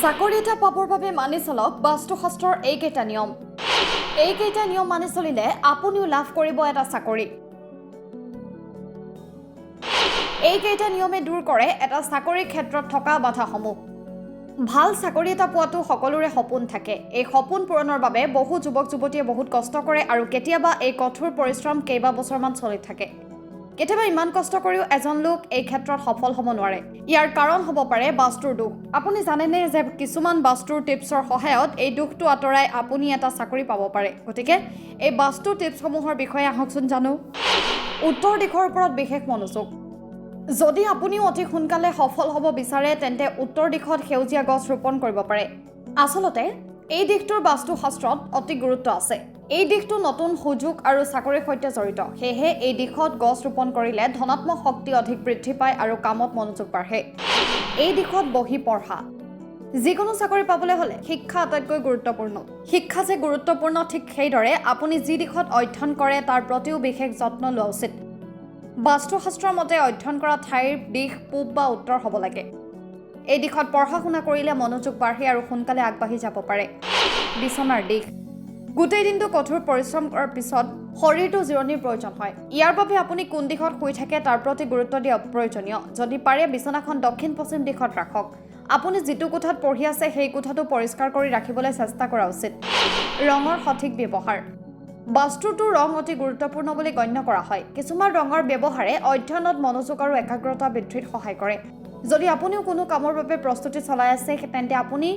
চাকৰি এটা পাবৰ বাবে মানি চলক বাস্তুশাস্ত্ৰৰ এইকেইটা নিয়ম। এইকেইটা নিয়ম মানি চলিলে আপুনিও লাভ কৰিব এটা চাকৰি। এইকেইটা নিয়মে দূৰ কৰে এটা চাকৰিৰ ক্ষেত্ৰত থকা বাধাসমূহ। ভাল চাকৰি এটা পোৱাটো সকলোৰে সপোন থাকে। এই সপোন পূৰণৰ বাবে বহু যুৱক যুৱতীয়ে বহুত কষ্ট কৰে আৰু কেতিয়াবা এই কঠোৰ পৰিশ্ৰম কেইবা বছৰমান চলি থাকে। কেতিয়াবা ইমান কষ্ট কৰিও এজন লোক এই ক্ষেত্ৰত সফল হ'ব নোৱাৰে। ইয়াৰ কাৰণ হ'ব পাৰে বাস্তুৰ দোষ। আপুনি জানেনে যে কিছুমান বাস্তুৰ টিপছৰ সহায়ত এই দোষটো আঁতৰাই আপুনি এটা চাকৰি পাব পাৰে। গতিকে এই বাস্তু টিপছসমূহৰ বিষয়ে আহকচোন জানো। উত্তৰ দিশৰ ওপৰত বিশেষ মনোযোগ। যদি আপুনিও অতি সোনকালে সফল হ'ব বিচাৰে তেন্তে উত্তৰ দিশত সেউজীয়া গছ ৰোপণ কৰিব পাৰে। আচলতে এই দিশটোৰ বাস্তুশাস্ত্ৰত অতি গুৰুত্ব আছে। এই দিশটো নতুন সুযোগ আৰু চাকৰিৰ সৈতে জড়িত। সেয়েহে এই দিশত গছ ৰোপণ কৰিলে ধনাত্মক শক্তি অধিক বৃদ্ধি পায় আৰু কামত মনোযোগ বাঢ়ে। এই দিশত বহি পঢ়া। যিকোনো চাকৰি পাবলৈ হ'লে শিক্ষা আটাইতকৈ গুৰুত্বপূৰ্ণ। শিক্ষা যে গুৰুত্বপূৰ্ণ ঠিক সেইদৰে আপুনি যি দিশত অধ্যয়ন কৰে তাৰ প্ৰতিও বিশেষ যত্ন লোৱা উচিত। বাস্তুশাস্ত্ৰৰ মতে অধ্যয়ন কৰা ঠাইৰ দিশ পূব বা উত্তৰ হ'ব লাগে। এই দিশত পঢ়া শুনা কৰিলে মনোযোগ বাঢ়ে আৰু সোনকালে আগবাঢ়ি যাব পাৰে। বিচনাৰ দিশ। গোটেই দিনটো কঠোৰ পৰিশ্ৰম কৰাৰ পিছত শৰীৰটো জিৰণিৰ প্ৰয়োজন হয়। ইয়াৰ বাবে আপুনি কোন দিশত শুই থাকে তাৰ প্ৰতি গুৰুত্ব দিয়া প্ৰয়োজনীয়। যদি পাৰে বিচনাখন দক্ষিণ পশ্চিম দিশত ৰাখক। আপুনি যিটো কোঠাত পঢ়ি আছে সেই কোঠাটো পৰিষ্কাৰ কৰি ৰাখিবলৈ চেষ্টা কৰা উচিত। ৰঙৰ সঠিক ব্যৱহাৰ। বাস্তুটো ৰং অতি গুৰুত্বপূৰ্ণ বুলি গণ্য কৰা হয়। কিছুমান ৰঙৰ ব্যৱহাৰে অধ্যয়নত মনোযোগ আৰু একাগ্ৰতা বৃদ্ধিত সহায় কৰে। যদি আপুনিও কোনো কামৰ বাবে প্ৰস্তুতি চলাই আছে তেন্তে আপুনি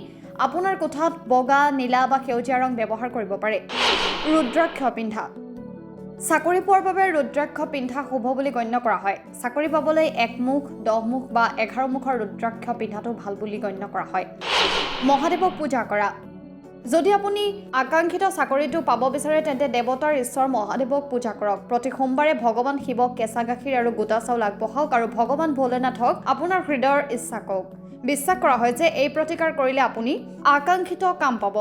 আপোনাৰ কোঠাত বগা, নীলা বা সেউজীয়া ৰং ব্যৱহাৰ কৰিব পাৰে। ৰুদ্ৰাক্ষ পিন্ধা। চাকৰি পোৱাৰ বাবে ৰুদ্ৰাক্ষ পিন্ধা শুভ বুলি গণ্য কৰা হয়। চাকৰি পাবলৈ 1 মুখ, 10 মুখ বা 11 মুখৰ ৰুদ্ৰাক্ষ পিন্ধাটো ভাল বুলি গণ্য কৰা হয়। মহাদেৱক পূজা কৰা। যদি আপুনি আকাংক্ষিত চাকৰিটো পাব বিচাৰে তেন্তে দেৱতাৰ ঈশ্বৰ মহাদেৱক পূজা কৰক। প্ৰতি সোমবাৰে ভগৱান শিৱক কেঁচা গাখীৰ আৰু গোটা চাউল আগবঢ়াওক আৰু ভগৱান ভোলেনাথক আপোনাৰ হৃদয়ৰ ইচ্ছা কওক। বিশ্বাস কৰা হয় যে এই প্ৰতিকাৰ কৰিলে আপুনি আকাংক্ষিত কাম পাব।